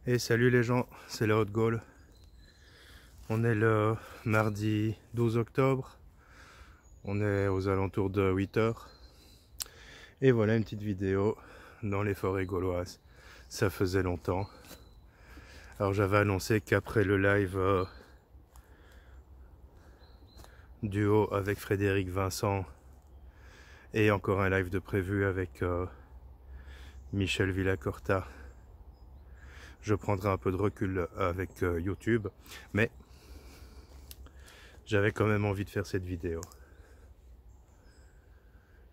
Et salut les gens, c'est la Haute-Gaule. On est le mardi 12 octobre. On est aux alentours de 8 heures. Et voilà une petite vidéo dans les forêts gauloises. Ça faisait longtemps. Alors j'avais annoncé qu'après le live duo avec Frédéric Vincent et encore un live de prévu avec Michel Villacorta, je prendrai un peu de recul avec YouTube, mais j'avais quand même envie de faire cette vidéo.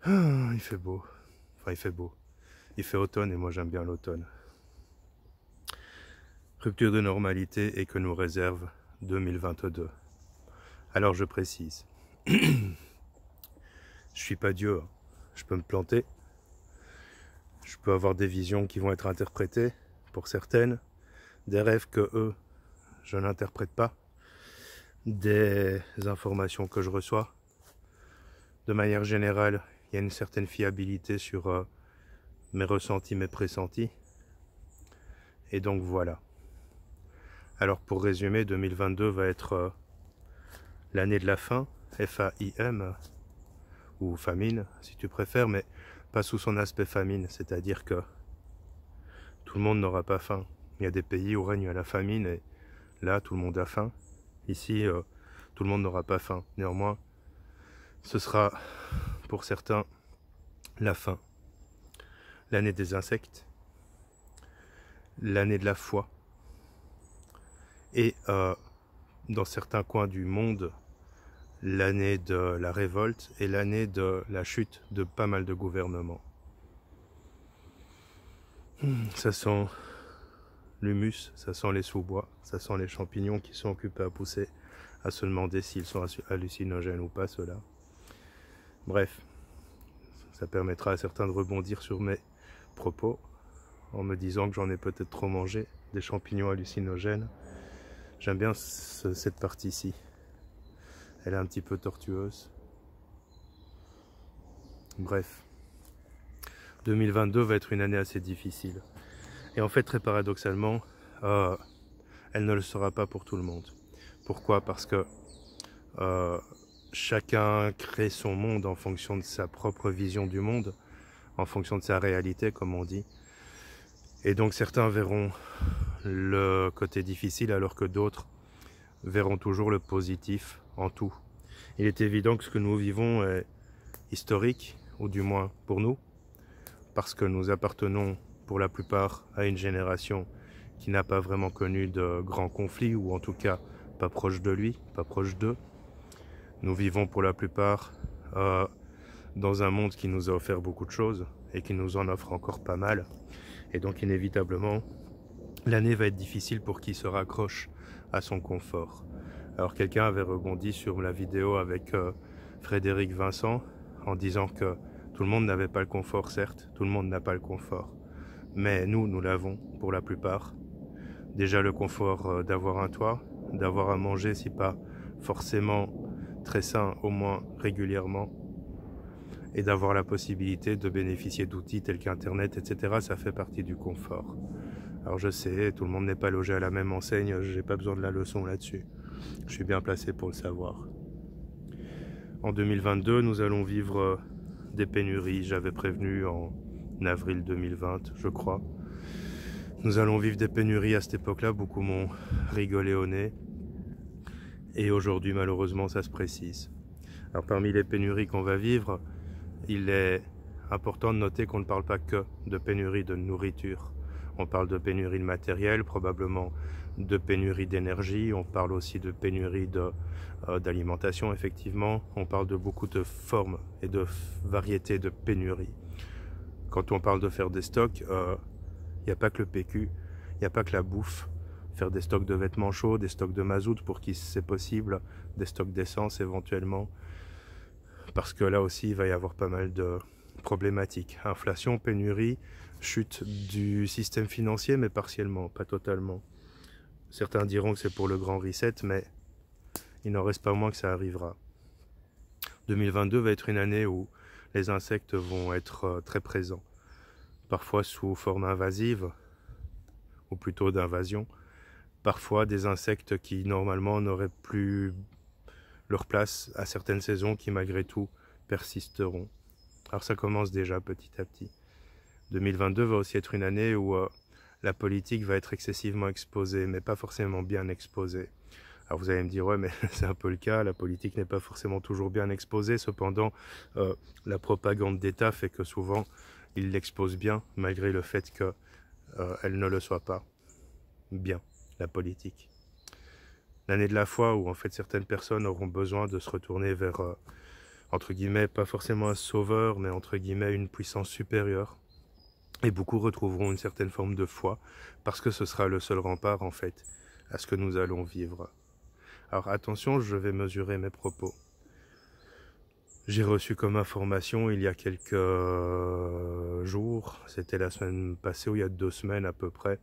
Il fait beau. Enfin, il fait beau. Il fait automne et moi j'aime bien l'automne. Rupture de normalité et que nous réserve 2022. Alors je précise. Je suis pas Dieu. Je peux me planter. Je peux avoir des visions qui vont être interprétées pour certaines. Des rêves que eux, je n'interprète pas. Des informations que je reçois. De manière générale, il y a une certaine fiabilité sur mes ressentis, mes pressentis. Et donc voilà. Alors pour résumer, 2022 va être l'année de la faim, F-A-I-M, ou famine si tu préfères, mais pas sous son aspect famine, c'est-à-dire que tout le monde n'aura pas faim. Il y a des pays où règne la famine et là tout le monde a faim. Ici, tout le monde n'aura pas faim. Néanmoins, ce sera pour certains la faim. L'année des insectes, l'année de la foi, et dans certains coins du monde, l'année de la révolte et l'année de la chute de pas mal de gouvernements. Ça sent l'humus, ça sent les sous-bois, ça sent les champignons qui sont occupés à pousser, à se demander s'ils sont hallucinogènes ou pas, ceux-là. Bref, ça permettra à certains de rebondir sur mes propos en me disant que j'en ai peut-être trop mangé, des champignons hallucinogènes. J'aime bien cette partie-ci. Elle est un petit peu tortueuse. Bref. 2022 va être une année assez difficile. Et en fait, très paradoxalement, elle ne le sera pas pour tout le monde. Pourquoi? Parce que chacun crée son monde en fonction de sa propre vision du monde, en fonction de sa réalité, comme on dit. Et donc certains verront le côté difficile alors que d'autres verront toujours le positif en tout. Il est évident que ce que nous vivons est historique, ou du moins pour nous, parce que nous appartenons pour la plupart à une génération qui n'a pas vraiment connu de grands conflits, ou en tout cas pas proche de lui, pas proche d'eux. Nous vivons pour la plupart dans un monde qui nous a offert beaucoup de choses et qui nous en offre encore pas mal. Et donc inévitablement, l'année va être difficile pour qui se raccroche à son confort. Alors quelqu'un avait rebondi sur la vidéo avec Frédéric Vincent en disant que tout le monde n'avait pas le confort, certes, tout le monde n'a pas le confort. Mais nous l'avons pour la plupart. Déjà le confort d'avoir un toit, d'avoir à manger, si pas forcément très sain, au moins régulièrement, et d'avoir la possibilité de bénéficier d'outils tels qu'Internet, etc. Ça fait partie du confort. Alors je sais, tout le monde n'est pas logé à la même enseigne, j'ai pas besoin de la leçon là-dessus. Je suis bien placé pour le savoir. En 2022, nous allons vivre des pénuries. J'avais prévenu en avril 2020, je crois. Nous allons vivre des pénuries à cette époque-là, beaucoup m'ont rigolé au nez. Et aujourd'hui, malheureusement, ça se précise. Alors parmi les pénuries qu'on va vivre, il est important de noter qu'on ne parle pas que de pénurie de nourriture. On parle de pénurie de matériel, probablement de pénurie d'énergie, on parle aussi de pénurie d'alimentation, effectivement. On parle de beaucoup de formes et de variétés de pénuries. Quand on parle de faire des stocks, il n'y a pas que le PQ, il n'y a pas que la bouffe. Faire des stocks de vêtements chauds, des stocks de mazout pour qui c'est possible, des stocks d'essence éventuellement. Parce que là aussi, il va y avoir pas mal de problématiques. Inflation, pénurie, chute du système financier, mais partiellement, pas totalement. Certains diront que c'est pour le grand reset, mais il n'en reste pas moins que ça arrivera. 2022 va être une année où les insectes vont être très présents. Parfois sous forme invasive, ou plutôt d'invasion. Parfois des insectes qui normalement n'auraient plus leur place à certaines saisons qui malgré tout persisteront. Alors ça commence déjà petit à petit. 2022 va aussi être une année où la politique va être excessivement exposée, mais pas forcément bien exposée. Alors vous allez me dire, ouais, mais c'est un peu le cas, la politique n'est pas forcément toujours bien exposée, cependant, la propagande d'État fait que souvent, il l'expose bien, malgré le fait qu'elle ne le soit pas bien, la politique. L'année de la foi où en fait certaines personnes auront besoin de se retourner vers, entre guillemets, pas forcément un sauveur, mais entre guillemets une puissance supérieure. Et beaucoup retrouveront une certaine forme de foi, parce que ce sera le seul rempart en fait à ce que nous allons vivre. Alors attention, je vais mesurer mes propos. J'ai reçu comme information il y a quelques jours, c'était la semaine passée ou il y a 2 semaines à peu près,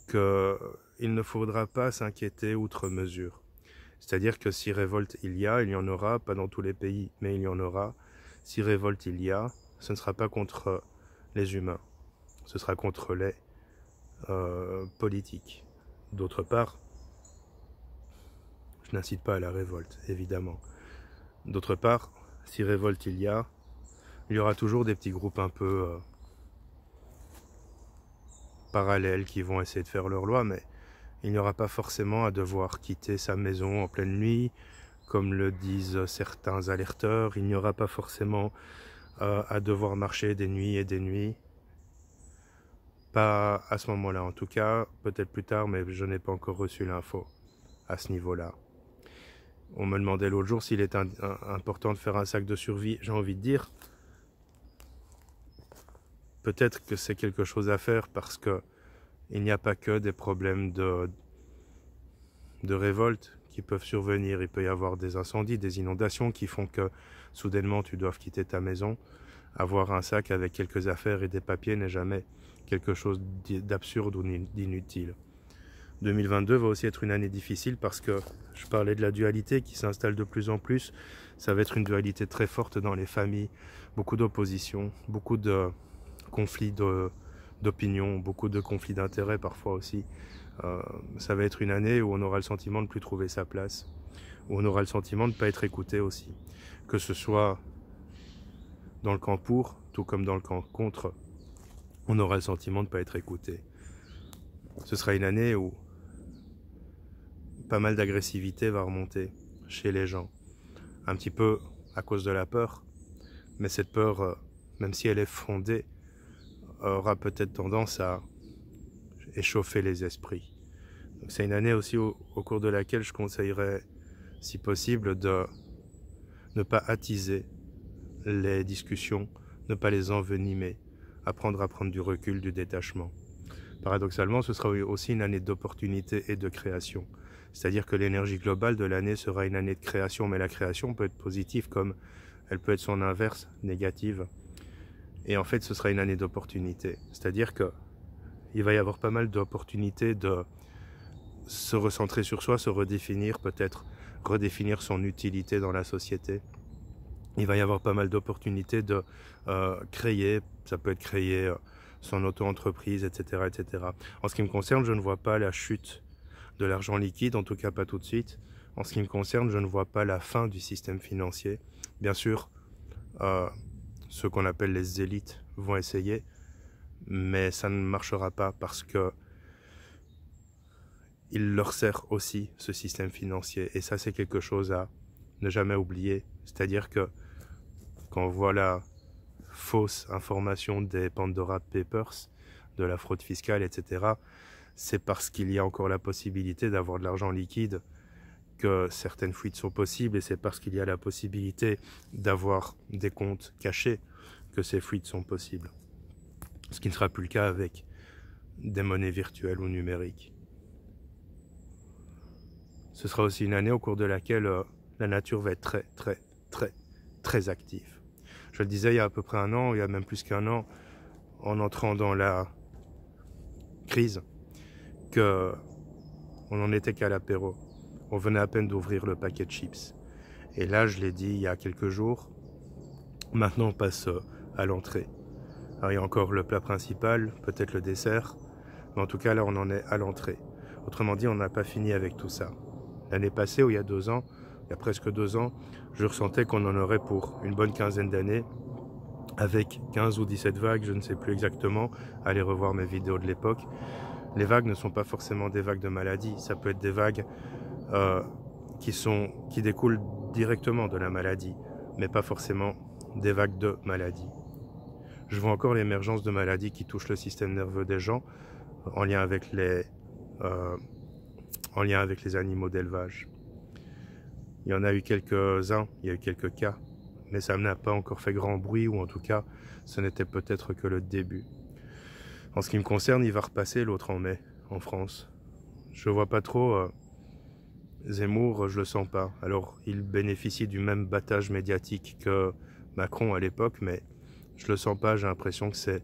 qu'il ne faudra pas s'inquiéter outre mesure. C'est-à-dire que si révolte il y en aura, pas dans tous les pays, mais il y en aura. Si révolte il y a, ce ne sera pas contre les humains, ce sera contre les politiques. D'autre part, je n'incite pas à la révolte, évidemment. D'autre part, si révolte il y aura toujours des petits groupes un peu parallèles qui vont essayer de faire leur loi, mais il n'y aura pas forcément à devoir quitter sa maison en pleine nuit, comme le disent certains alerteurs. Il n'y aura pas forcément à devoir marcher des nuits et des nuits. Pas à ce moment-là, en tout cas, peut-être plus tard, mais je n'ai pas encore reçu l'info à ce niveau-là. On me demandait l'autre jour s'il est important de faire un sac de survie. J'ai envie de dire, peut-être que c'est quelque chose à faire parce que il n'y a pas que des problèmes de révolte qui peuvent survenir. Il peut y avoir des incendies, des inondations qui font que soudainement tu dois quitter ta maison. Avoir un sac avec quelques affaires et des papiers n'est jamais quelque chose d'absurde ou d'inutile. 2022 va aussi être une année difficile parce que je parlais de la dualité qui s'installe de plus en plus. Ça va être une dualité très forte dans les familles, beaucoup d'opposition, beaucoup de conflits d'opinion, beaucoup de conflits d'intérêts parfois aussi. Ça va être une année où on aura le sentiment de ne plus trouver sa place, où on aura le sentiment de ne pas être écouté aussi. Que ce soit dans le camp pour, tout comme dans le camp contre, on aura le sentiment de ne pas être écouté. Ce sera une année où pas mal d'agressivité va remonter chez les gens. Un petit peu à cause de la peur, mais cette peur, même si elle est fondée, aura peut-être tendance à échauffer les esprits. C'est une année aussi au cours de laquelle je conseillerais, si possible, de ne pas attiser les discussions, ne pas les envenimer, apprendre à prendre du recul, du détachement. Paradoxalement, ce sera aussi une année d'opportunité et de création. C'est-à-dire que l'énergie globale de l'année sera une année de création, mais la création peut être positive comme elle peut être son inverse, négative. Et en fait, ce sera une année d'opportunité. C'est-à-dire que il va y avoir pas mal d'opportunités de se recentrer sur soi, se redéfinir, peut-être redéfinir son utilité dans la société. Il va y avoir pas mal d'opportunités de créer, ça peut être créer son auto-entreprise, etc., etc. En ce qui me concerne, je ne vois pas la chute de l'argent liquide, en tout cas pas tout de suite. En ce qui me concerne, je ne vois pas la fin du système financier. Bien sûr, ceux qu'on appelle les élites vont essayer, mais ça ne marchera pas parce que il leur sert aussi ce système financier. Et ça, c'est quelque chose à ne jamais oublier. C'est-à-dire que quand on voit la fausse information des Pandora Papers, de la fraude fiscale, etc., c'est parce qu'il y a encore la possibilité d'avoir de l'argent liquide que certaines fuites sont possibles, et c'est parce qu'il y a la possibilité d'avoir des comptes cachés que ces fuites sont possibles. Ce qui ne sera plus le cas avec des monnaies virtuelles ou numériques. Ce sera aussi une année au cours de laquelle la nature va être très active. Je le disais il y a à peu près un an, il y a même plus qu'un an, en entrant dans la crise, que on n'en était qu'à l'apéro. On venait à peine d'ouvrir le paquet de chips. Et là, je l'ai dit il y a quelques jours, maintenant on passe à l'entrée. Alors il y a encore le plat principal, peut-être le dessert, Mais en tout cas, là, on en est à l'entrée. Autrement dit, on n'a pas fini avec tout ça. L'année passée, ou il y a 2 ans, il y a presque 2 ans, je ressentais qu'on en aurait pour une bonne quinzaine d'années, avec 15 ou 17 vagues, je ne sais plus exactement. Allez revoir mes vidéos de l'époque. Les vagues ne sont pas forcément des vagues de maladie. Ça peut être des vagues qui découlent directement de la maladie, mais pas forcément des vagues de maladie. Je vois encore l'émergence de maladies qui touchent le système nerveux des gens en lien avec les animaux d'élevage. Il y en a eu quelques-uns, il y a eu quelques cas, mais ça n'a pas encore fait grand bruit, ou en tout cas, ce n'était peut-être que le début. En ce qui me concerne, il va repasser l'autre en mai, en France. Je vois pas trop Zemmour, je le sens pas. Alors, il bénéficie du même battage médiatique que Macron à l'époque, mais je le sens pas, j'ai l'impression que c'est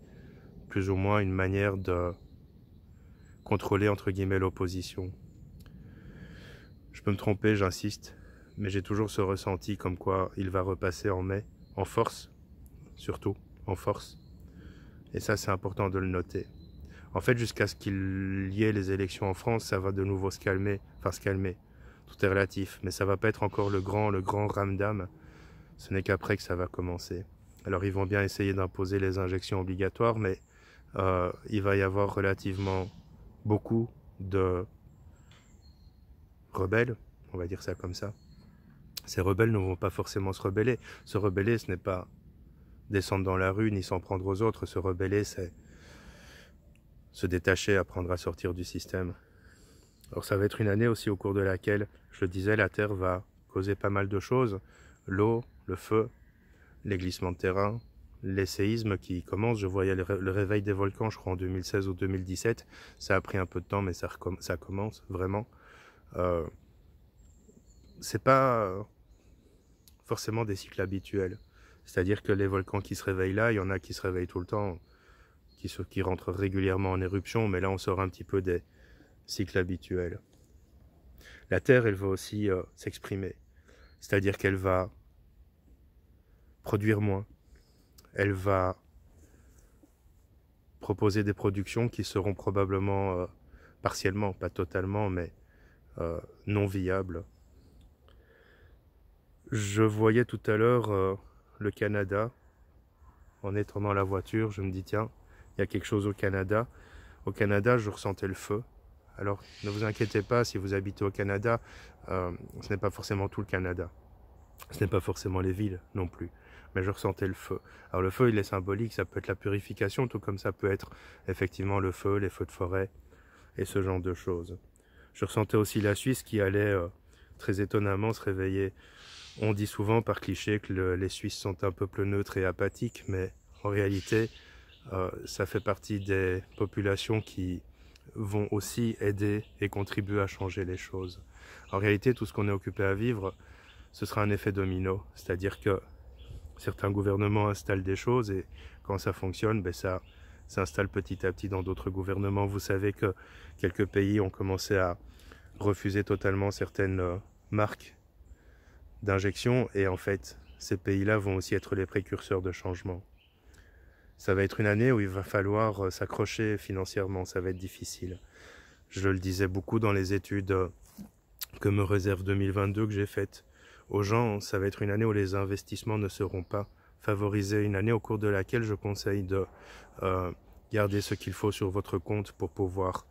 plus ou moins une manière de contrôler, entre guillemets, l'opposition. Je peux me tromper, j'insiste, mais j'ai toujours ce ressenti comme quoi il va repasser en mai, en force, surtout, en force. Et ça, c'est important de le noter. En fait, jusqu'à ce qu'il y ait les élections en France, ça va de nouveau se calmer, enfin se calmer. Tout est relatif, mais ça va pas être encore le grand ramdam. Ce n'est qu'après que ça va commencer. Alors ils vont bien essayer d'imposer les injections obligatoires, mais il va y avoir relativement beaucoup de rebelles, on va dire ça comme ça. Ces rebelles ne vont pas forcément se rebeller. Se rebeller, ce n'est pas descendre dans la rue ni s'en prendre aux autres. Se rebeller, c'est se détacher, apprendre à sortir du système. Alors ça va être une année aussi au cours de laquelle, je le disais, la Terre va causer pas mal de choses. L'eau, le feu, les glissements de terrain, les séismes qui commencent. Je voyais le réveil des volcans, je crois en 2016 ou 2017. Ça a pris un peu de temps, mais ça commence vraiment. C'est pas forcément des cycles habituels. C'est-à-dire que les volcans qui se réveillent là, il y en a qui se réveillent tout le temps, qui rentrent régulièrement en éruption, mais là on sort un petit peu des cycles habituels. La Terre, elle va aussi s'exprimer. C'est-à-dire qu'elle va produire moins. Elle va proposer des productions qui seront probablement partiellement, pas totalement, mais non viables. Je voyais tout à l'heure le Canada. En étant dans la voiture, je me dis tiens, il y a quelque chose au Canada. Au Canada, je ressentais le feu. Alors ne vous inquiétez pas, si vous habitez au Canada, ce n'est pas forcément tout le Canada. Ce n'est pas forcément les villes non plus. Mais je ressentais le feu. Alors le feu, il est symbolique, ça peut être la purification, tout comme ça peut être effectivement le feu, les feux de forêt et ce genre de choses. Je ressentais aussi la Suisse qui allait très étonnamment se réveiller. On dit souvent par cliché que les Suisses sont un peuple neutre et apathique, mais en réalité, ça fait partie des populations qui vont aussi aider et contribuer à changer les choses. En réalité, tout ce qu'on est occupé à vivre, ce sera un effet domino, c'est-à-dire que certains gouvernements installent des choses et quand ça fonctionne, ben ça s'installe petit à petit dans d'autres gouvernements. Vous savez que quelques pays ont commencé à refuser totalement certaines marques d'injection et en fait, ces pays-là vont aussi être les précurseurs de changement. Ça va être une année où il va falloir s'accrocher financièrement, ça va être difficile. Je le disais beaucoup dans les études que me réserve 2022 que j'ai faites aux gens, ça va être une année où les investissements ne seront pas favorisés, une année au cours de laquelle je conseille de garder ce qu'il faut sur votre compte pour pouvoir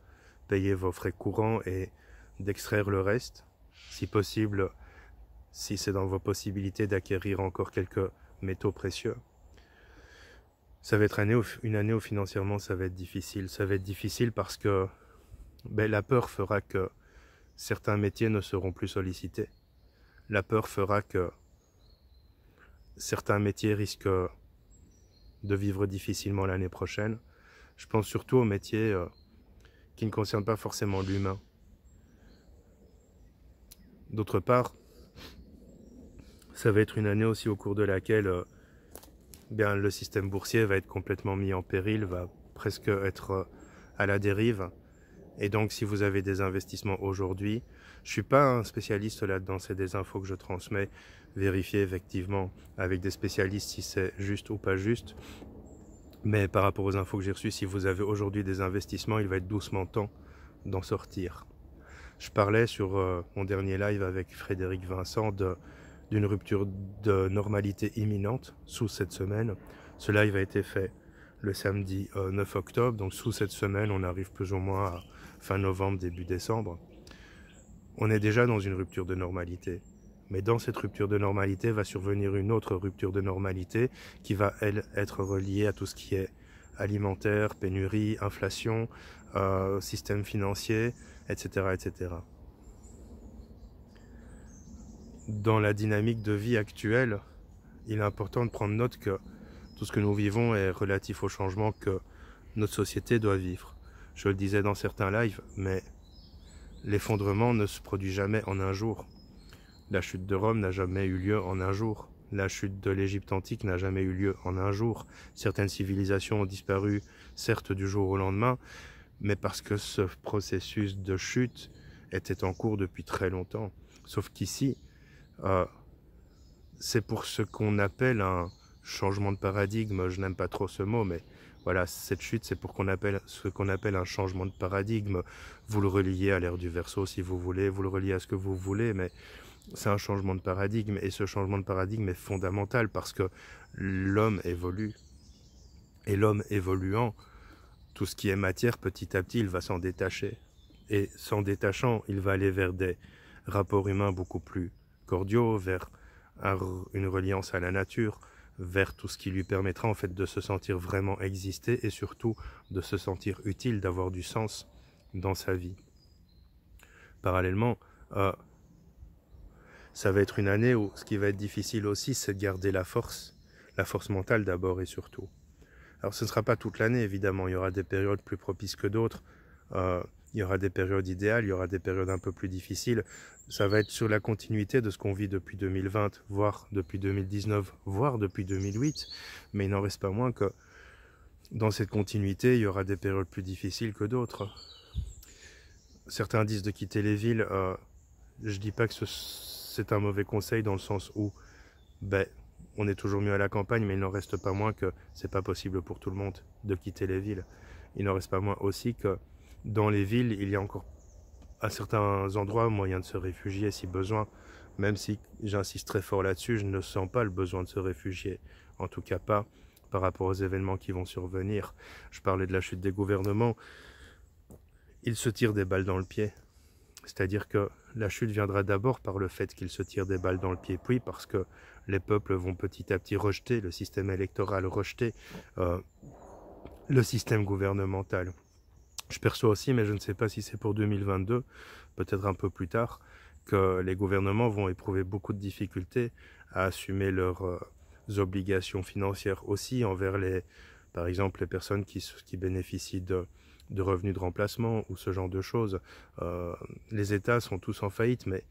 payer vos frais courants et d'extraire le reste, si possible, si c'est dans vos possibilités d'acquérir encore quelques métaux précieux. Ça va être une année où financièrement ça va être difficile. Ça va être difficile parce que la peur fera que certains métiers ne seront plus sollicités. La peur fera que certains métiers risquent de vivre difficilement l'année prochaine. Je pense surtout aux métiers qui ne concernent pas forcément l'humain. D'autre part, ça va être une année aussi au cours de laquelle le système boursier va être complètement mis en péril, va presque être à la dérive. Et donc si vous avez des investissements aujourd'hui, je ne suis pas un spécialiste là-dedans, c'est des infos que je transmets, vérifiez effectivement avec des spécialistes si c'est juste ou pas juste. Mais par rapport aux infos que j'ai reçues, si vous avez aujourd'hui des investissements, il va être doucement temps d'en sortir. Je parlais sur mon dernier live avec Frédéric Vincent d'une rupture de normalité imminente sous cette semaine. Ce live a été fait le samedi 9 octobre, donc sous cette semaine, on arrive plus ou moins à fin novembre, début décembre. On est déjà dans une rupture de normalité. Mais dans cette rupture de normalité va survenir une autre rupture de normalité qui va, elle, être reliée à tout ce qui est alimentaire, pénurie, inflation, système financier, etc., etc. Dans la dynamique de vie actuelle, il est important de prendre note que tout ce que nous vivons est relatif au changement que notre société doit vivre. Je le disais dans certains lives, mais l'effondrement ne se produit jamais en un jour. La chute de Rome n'a jamais eu lieu en un jour. La chute de l'Égypte antique n'a jamais eu lieu en un jour. Certaines civilisations ont disparu, certes du jour au lendemain, mais parce que ce processus de chute était en cours depuis très longtemps. Sauf qu'ici, c'est pour ce qu'on appelle un changement de paradigme. Je n'aime pas trop ce mot, mais voilà, cette chute, c'est pour ce qu'on appelle un changement de paradigme. Vous le reliez à l'ère du Verseau si vous voulez, vous le reliez à ce que vous voulez, mais c'est un changement de paradigme, et ce changement de paradigme est fondamental parce que l'homme évolue. Et l'homme évoluant, tout ce qui est matière, petit à petit, il va s'en détacher. Et s'en détachant, il va aller vers des rapports humains beaucoup plus cordiaux, vers une reliance à la nature, vers tout ce qui lui permettra en fait de se sentir vraiment exister et surtout de se sentir utile, d'avoir du sens dans sa vie. Parallèlement, ça va être une année où ce qui va être difficile aussi, c'est de garder la force mentale d'abord et surtout. Alors ce ne sera pas toute l'année évidemment, il y aura des périodes plus propices que d'autres, il y aura des périodes idéales, il y aura des périodes un peu plus difficiles. Ça va être sur la continuité de ce qu'on vit depuis 2020, voire depuis 2019, voire depuis 2008, mais il n'en reste pas moins que dans cette continuité, il y aura des périodes plus difficiles que d'autres. Certains disent de quitter les villes, je dis pas que c'est un mauvais conseil dans le sens où on est toujours mieux à la campagne, mais il n'en reste pas moins que c'est pas possible pour tout le monde de quitter les villes. Il n'en reste pas moins aussi que dans les villes, il y a encore à certains endroits moyen de se réfugier si besoin, même si j'insiste très fort là-dessus, je ne sens pas le besoin de se réfugier, en tout cas pas par rapport aux événements qui vont survenir. Je parlais de la chute des gouvernements, ils se tirent des balles dans le pied. C'est-à-dire que la chute viendra d'abord par le fait qu'ils se tirent des balles dans le pied, puis parce que les peuples vont petit à petit rejeter le système électoral, rejeter le système gouvernemental. Je perçois aussi, mais je ne sais pas si c'est pour 2022, peut-être un peu plus tard, que les gouvernements vont éprouver beaucoup de difficultés à assumer leurs obligations financières aussi envers par exemple, les personnes qui bénéficient de revenus de remplacement ou ce genre de choses. Les États sont tous en faillite, mais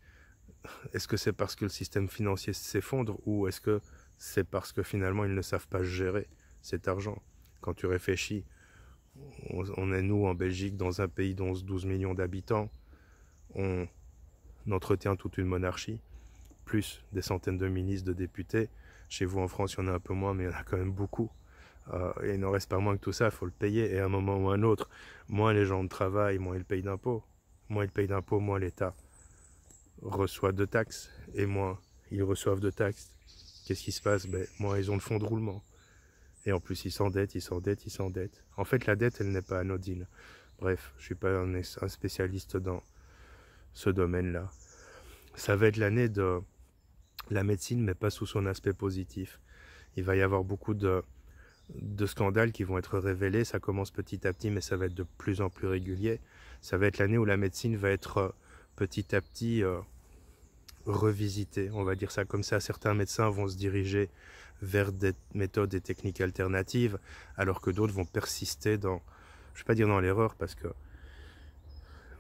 est-ce que c'est parce que le système financier s'effondre ou est-ce que c'est parce que finalement ils ne savent pas gérer cet argent? Quand tu réfléchis, on est nous en Belgique dans un pays d'11-12 millions d'habitants, on entretient toute une monarchie, plus des centaines de ministres, de députés. Chez vous en France, il y en a un peu moins, mais il y en a quand même beaucoup. Et il n'en reste pas moins que tout ça, il faut le payer. Et à un moment ou à un autre, moins les gens travaillent, moins ils payent d'impôts. Moins ils payent d'impôts, moins l'État reçoit de taxes. Et moins ils reçoivent de taxes. Qu'est-ce qui se passe? Moins ils ont le fonds de roulement. Et en plus, ils s'endettent. En fait, la dette, elle n'est pas anodine. Bref, je ne suis pas un spécialiste dans ce domaine-là. Ça va être l'année de la médecine, mais pas sous son aspect positif. Il va y avoir beaucoup de scandales qui vont être révélés. Ça commence petit à petit, mais ça va être de plus en plus régulier. Ça va être l'année où la médecine va être petit à petit revisitée. On va dire ça comme ça. Certains médecins vont se diriger vers des méthodes et techniques alternatives, alors que d'autres vont persister dans, je ne vais pas dire dans l'erreur, parce que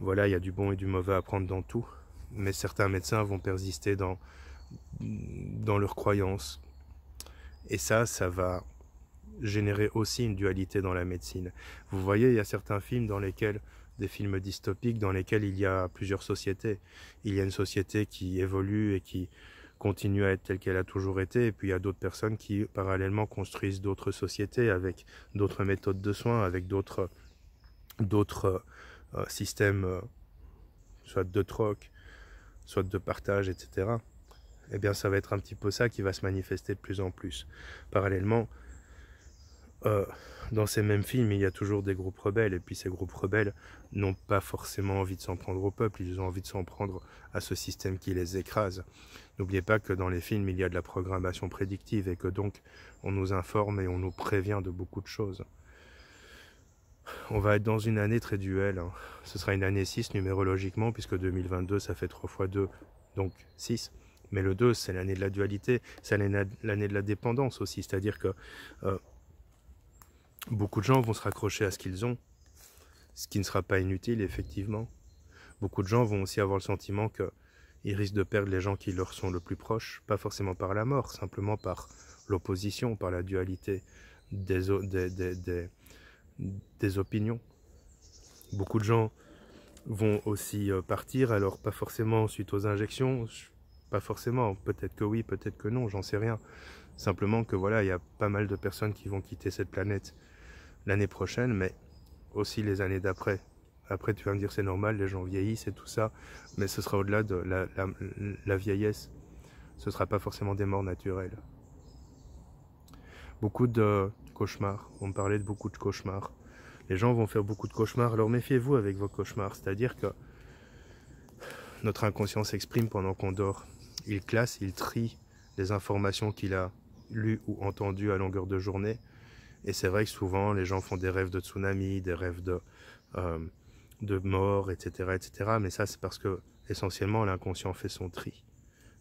voilà, il y a du bon et du mauvais à prendre dans tout, mais certains médecins vont persister dans leurs croyances. Et ça va générer aussi une dualité dans la médecine. Vous voyez, il y a certains films des films dystopiques dans lesquels il y a plusieurs sociétés. Il y a une société qui évolue et qui continue à être telle qu'elle a toujours été, et puis il y a d'autres personnes qui parallèlement construisent d'autres sociétés avec d'autres méthodes de soins, avec d'autres systèmes, soit de troc, soit de partage, etc. Eh bien ça va être un petit peu ça qui va se manifester de plus en plus. Parallèlement, dans ces mêmes films, il y a toujours des groupes rebelles, et puis ces groupes rebelles n'ont pas forcément envie de s'en prendre au peuple, ils ont envie de s'en prendre à ce système qui les écrase. N'oubliez pas que dans les films, il y a de la programmation prédictive, et que donc on nous informe et on nous prévient de beaucoup de choses. On va être dans une année très duel, hein. Ce sera une année 6 numérologiquement, puisque 2022 ça fait 3 fois 2, donc 6. Mais le 2, c'est l'année de la dualité, c'est l'année de la dépendance aussi, c'est-à-dire que beaucoup de gens vont se raccrocher à ce qu'ils ont, ce qui ne sera pas inutile, effectivement. Beaucoup de gens vont aussi avoir le sentiment qu'ils risquent de perdre les gens qui leur sont le plus proches, pas forcément par la mort, simplement par l'opposition, par la dualité des opinions. Beaucoup de gens vont aussi partir, alors pas forcément suite aux injections, pas forcément, peut-être que oui, peut-être que non, j'en sais rien. Simplement que voilà, il y a pas mal de personnes qui vont quitter cette planète l'année prochaine, mais aussi les années d'après. Après, tu vas me dire c'est normal, les gens vieillissent et tout ça, mais ce sera au-delà de la vieillesse. Ce ne sera pas forcément des morts naturelles. Beaucoup de cauchemars, on me parlait de beaucoup de cauchemars. Les gens vont faire beaucoup de cauchemars, alors méfiez-vous avec vos cauchemars, c'est-à-dire que notre inconscient s'exprime pendant qu'on dort. Il classe, il trie les informations qu'il a lues ou entendues à longueur de journée. Et c'est vrai que souvent, les gens font des rêves de tsunami, des rêves de mort, etc., etc. Mais ça, c'est parce que, essentiellement, l'inconscient fait son tri.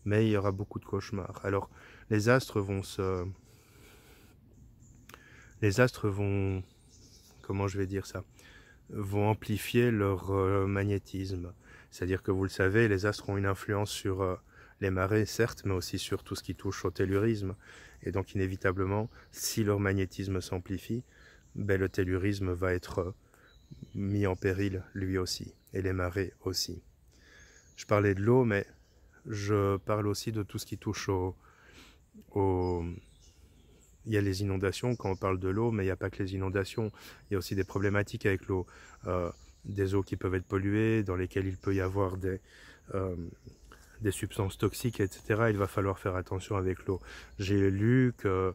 Mais il y aura beaucoup de cauchemars. Alors, les astres vont comment je vais dire ça, vont amplifier leur magnétisme. C'est-à-dire que vous le savez, les astres ont une influence sur les marées, certes, mais aussi sur tout ce qui touche au tellurisme. Et donc, inévitablement, si leur magnétisme s'amplifie, ben, le tellurisme va être mis en péril lui aussi, et les marées aussi. Je parlais de l'eau, mais je parle aussi de tout ce qui touche il y a les inondations quand on parle de l'eau, mais il n'y a pas que les inondations. Il y a aussi des problématiques avec l'eau. Des eaux qui peuvent être polluées, dans lesquelles il peut y avoir des substances toxiques, etc. Il va falloir faire attention avec l'eau. J'ai lu que,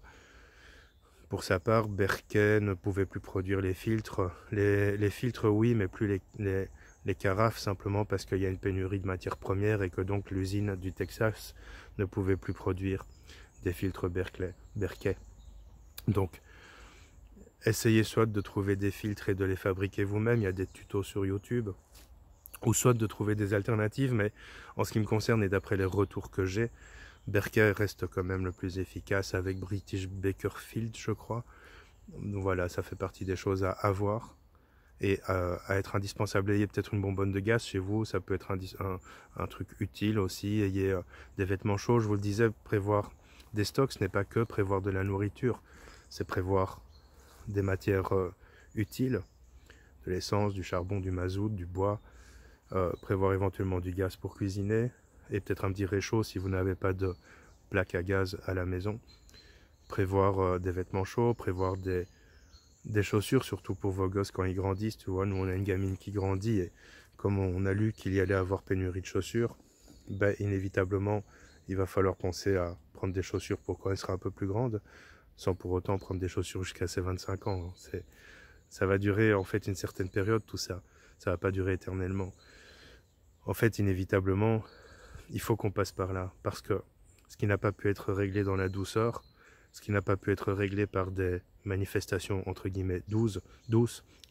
pour sa part, Berquet ne pouvait plus produire les filtres. Les filtres, oui, mais plus les carafes, simplement parce qu'il y a une pénurie de matières premières et que donc l'usine du Texas ne pouvait plus produire des filtres Berquet. Donc, essayez soit de trouver des filtres et de les fabriquer vous-même, il y a des tutos sur YouTube, ou soit de trouver des alternatives, mais en ce qui me concerne et d'après les retours que j'ai, Berquet reste quand même le plus efficace avec British Bakerfield, je crois. Donc voilà, ça fait partie des choses à avoir et à être indispensable. Ayez peut-être une bonbonne de gaz chez vous, ça peut être un truc utile aussi. Ayez des vêtements chauds, je vous le disais, prévoir des stocks, ce n'est pas que prévoir de la nourriture, c'est prévoir des matières utiles, de l'essence, du charbon, du mazout, du bois, prévoir éventuellement du gaz pour cuisiner, et peut-être un petit réchaud si vous n'avez pas de plaque à gaz à la maison. Prévoir des vêtements chauds, prévoir des chaussures, surtout pour vos gosses quand ils grandissent. Tu vois, nous on a une gamine qui grandit, et comme on a lu qu'il y allait avoir pénurie de chaussures, ben, inévitablement, il va falloir penser à prendre des chaussures pour quand elle sera un peu plus grande, sans pour autant prendre des chaussures jusqu'à ses 25 ans. Ça va durer en fait une certaine période, tout ça. Ça va pas durer éternellement. En fait, inévitablement, il faut qu'on passe par là, parce que ce qui n'a pas pu être réglé dans la douceur, ce qui n'a pas pu être réglé par des manifestations entre guillemets douces,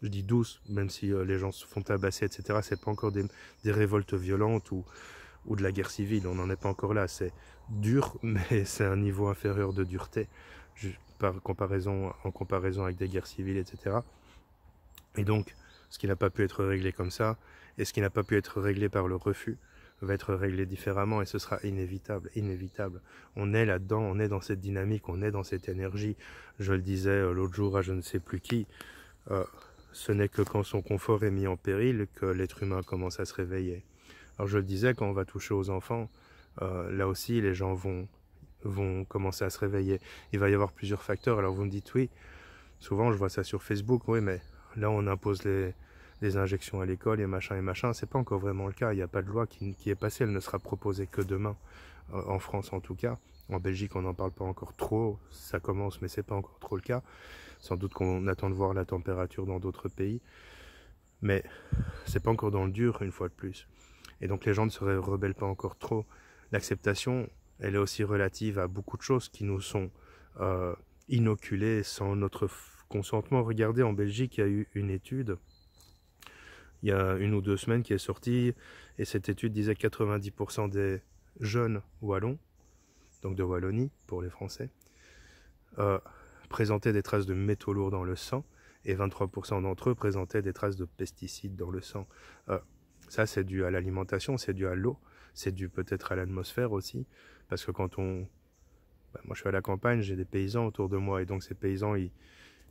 je dis douces, même si les gens se font tabasser, etc., c'est pas encore des révoltes violentes ou de la guerre civile, on n'en est pas encore là, c'est dur, mais c'est un niveau inférieur de dureté, en comparaison avec des guerres civiles, etc. Et donc, ce qui n'a pas pu être réglé comme ça, et ce qui n'a pas pu être réglé par le refus, va être réglé différemment, et ce sera inévitable, inévitable. On est là-dedans, on est dans cette dynamique, on est dans cette énergie. Je le disais l'autre jour à je ne sais plus qui, ce n'est que quand son confort est mis en péril que l'être humain commence à se réveiller. Alors je le disais, quand on va toucher aux enfants, là aussi les gens vont commencer à se réveiller. Il va y avoir plusieurs facteurs. Alors vous me dites oui, souvent je vois ça sur Facebook, oui mais là on impose les injections à l'école et machin, c'est pas encore vraiment le cas. Il n'y a pas de loi qui est passée, elle ne sera proposée que demain, en France en tout cas. En Belgique on n'en parle pas encore trop, ça commence mais c'est pas encore trop le cas. Sans doute qu'on attend de voir la température dans d'autres pays, mais c'est pas encore dans le dur une fois de plus. Et donc les gens ne se rebellent pas encore trop. L'acceptation, elle est aussi relative à beaucoup de choses qui nous sont inoculées sans notre consentement. Regardez, en Belgique, il y a eu une étude, il y a 1 ou 2 semaines qui est sortie, et cette étude disait que 90% des jeunes wallons, donc de Wallonie pour les Français, présentaient des traces de métaux lourds dans le sang, et 23% d'entre eux présentaient des traces de pesticides dans le sang. Ça, c'est dû à l'alimentation, c'est dû à l'eau, c'est dû peut-être à l'atmosphère aussi, parce que quand on... moi, je suis à la campagne, j'ai des paysans autour de moi, et donc ces paysans,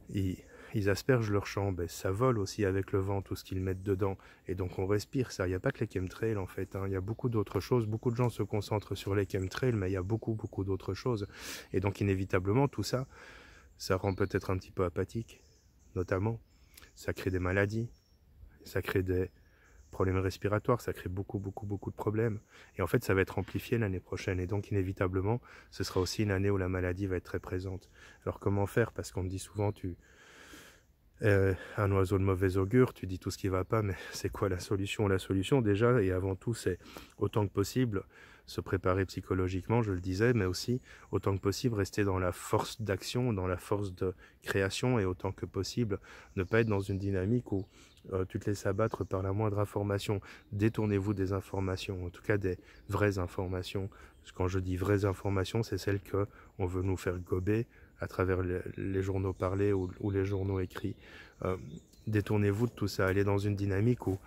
ils aspergent leurs champs, ça vole aussi avec le vent, tout ce qu'ils mettent dedans, et donc on respire ça. Il n'y a pas que les chemtrails en fait, il y a beaucoup d'autres choses. Beaucoup de gens se concentrent sur les chemtrails, mais il y a beaucoup d'autres choses, et donc inévitablement tout ça, ça rend peut-être un petit peu apathique, notamment, ça crée des maladies, ça crée des problèmes respiratoires, ça crée beaucoup de problèmes, et en fait ça va être amplifié l'année prochaine, et donc inévitablement ce sera aussi une année où la maladie va être très présente. Alors comment faire? Parce qu'on me dit souvent, un oiseau de mauvais augure, tu dis tout ce qui va pas, mais c'est quoi la solution? La solution déjà et avant tout, c'est autant que possible se préparer psychologiquement, je le disais, mais aussi autant que possible rester dans la force d'action, dans la force de création, et autant que possible ne pas être dans une dynamique où tu te laisses abattre par la moindre information. Détournez-vous des informations, en tout cas des vraies informations. Parce que quand je dis vraies informations, c'est celles qu'on veut nous faire gober à travers les journaux parlés ou les journaux écrits. Détournez-vous de tout ça, allez dans une dynamique où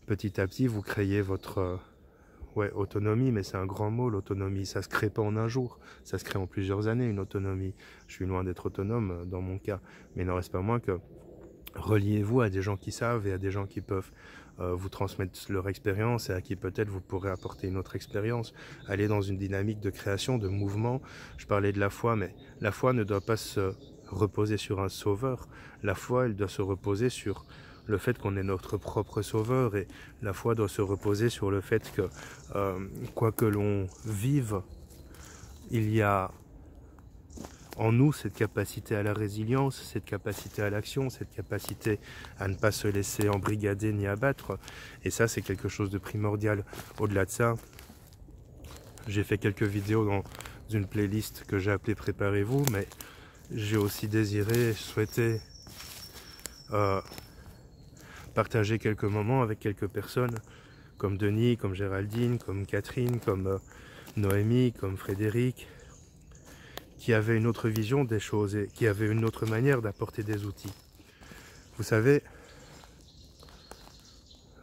petit à petit vous créez votre autonomie, mais c'est un grand mot, l'autonomie. Ça se crée pas en un jour, ça se crée en plusieurs années, une autonomie. Je suis loin d'être autonome dans mon cas, mais il n'en reste pas moins que reliez-vous à des gens qui savent et à des gens qui peuvent vous transmettre leur expérience et à qui peut-être vous pourrez apporter une autre expérience. Allez dans une dynamique de création, de mouvement. Je parlais de la foi, mais la foi ne doit pas se reposer sur un sauveur. La foi, elle doit se reposer sur le fait qu'on est notre propre sauveur, et la foi doit se reposer sur le fait que quoi que l'on vive, il y a en nous cette capacité à la résilience, cette capacité à l'action, cette capacité à ne pas se laisser embrigader ni abattre. Et ça, c'est quelque chose de primordial. Au-delà de ça, j'ai fait quelques vidéos dans une playlist que j'ai appelée Préparez-vous, mais j'ai aussi désiré, souhaité partager quelques moments avec quelques personnes, comme Denis, comme Géraldine, comme Catherine, comme Noémie, comme Frédéric, qui avaient une autre vision des choses et qui avaient une autre manière d'apporter des outils. Vous savez,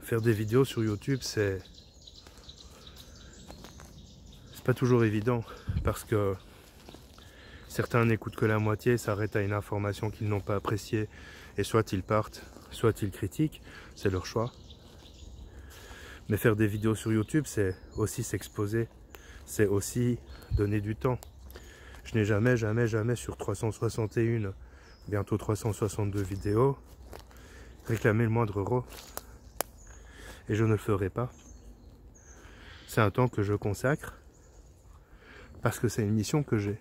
faire des vidéos sur YouTube, c'est pas toujours évident, parce que certains n'écoutent que la moitié, s'arrêtent à une information qu'ils n'ont pas appréciée, et soit ils partent, soit ils critiquent, c'est leur choix. Mais faire des vidéos sur YouTube, c'est aussi s'exposer, c'est aussi donner du temps. Je n'ai jamais sur 361, bientôt 362 vidéos, réclamé le moindre euro. Et je ne le ferai pas. C'est un temps que je consacre, parce que c'est une mission que j'ai.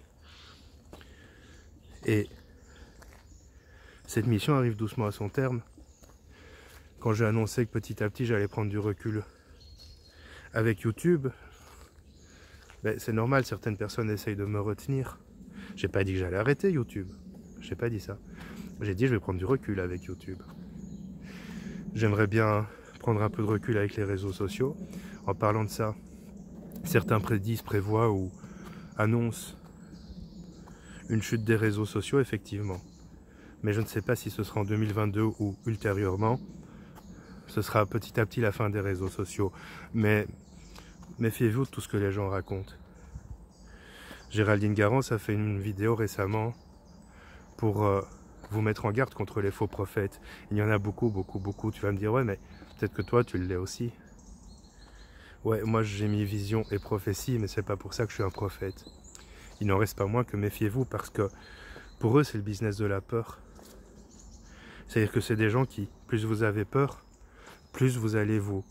Et cette mission arrive doucement à son terme. Quand j'ai annoncé que petit à petit j'allais prendre du recul avec YouTube, c'est normal, certaines personnes essayent de me retenir. J'ai pas dit que j'allais arrêter YouTube, j'ai pas dit ça. J'ai dit je vais prendre du recul avec YouTube. J'aimerais bien prendre un peu de recul avec les réseaux sociaux. En parlant de ça, certains prévoient ou annoncent une chute des réseaux sociaux, effectivement. Mais je ne sais pas si ce sera en 2022 ou ultérieurement. Ce sera petit à petit la fin des réseaux sociaux. Mais méfiez-vous de tout ce que les gens racontent. Géraldine Garance a fait une vidéo récemment pour vous mettre en garde contre les faux prophètes. Il y en a beaucoup. Tu vas me dire, ouais, mais peut-être que toi, tu l'es aussi. Ouais, moi j'ai mis vision et prophétie, mais c'est pas pour ça que je suis un prophète. Il n'en reste pas moins que méfiez-vous, parce que pour eux c'est le business de la peur. C'est-à-dire que c'est des gens qui, plus vous avez peur, plus vous allez vous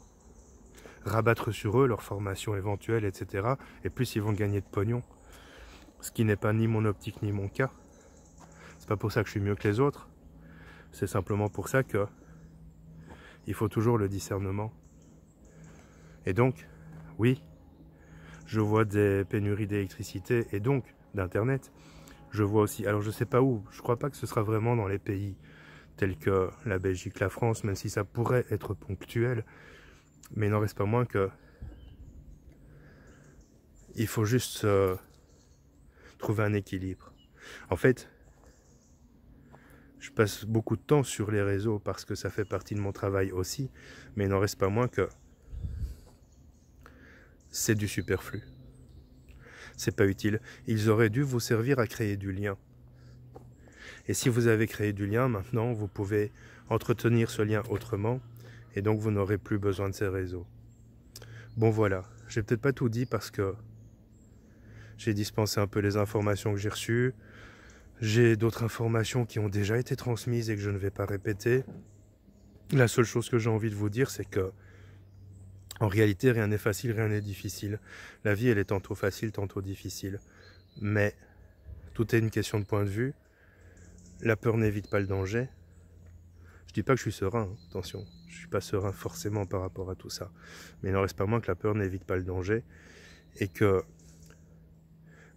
rabattre sur eux, leur formation éventuelle, etc. Et plus ils vont gagner de pognon. Ce qui n'est pas ni mon optique ni mon cas. C'est pas pour ça que je suis mieux que les autres. C'est simplement pour ça que il faut toujours le discernement. Et donc, oui, je vois des pénuries d'électricité et donc d'internet. Je vois aussi, alors je sais pas où, je crois pas que ce sera vraiment dans les pays tels que la Belgique, la France, même si ça pourrait être ponctuel, mais il n'en reste pas moins que il faut juste trouver un équilibre. En fait, je passe beaucoup de temps sur les réseaux parce que ça fait partie de mon travail aussi, mais il n'en reste pas moins que c'est du superflu. C'est pas utile. Ils auraient dû vous servir à créer du lien. Et si vous avez créé du lien, maintenant, vous pouvez entretenir ce lien autrement, et donc vous n'aurez plus besoin de ces réseaux. Bon voilà, j'ai peut-être pas tout dit parce que j'ai dispensé un peu les informations que j'ai reçues. J'ai d'autres informations qui ont déjà été transmises et que je ne vais pas répéter. La seule chose que j'ai envie de vous dire, c'est que en réalité, rien n'est facile, rien n'est difficile. La vie, elle est tantôt facile, tantôt difficile. Mais tout est une question de point de vue. La peur n'évite pas le danger. Je dis pas que je suis serein, attention. Je suis pas serein forcément par rapport à tout ça. Mais il n'en reste pas moins que la peur n'évite pas le danger. Et que,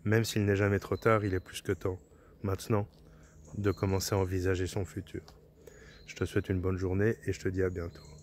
même s'il n'est jamais trop tard, il est plus que temps, maintenant, de commencer à envisager son futur. Je te souhaite une bonne journée et je te dis à bientôt.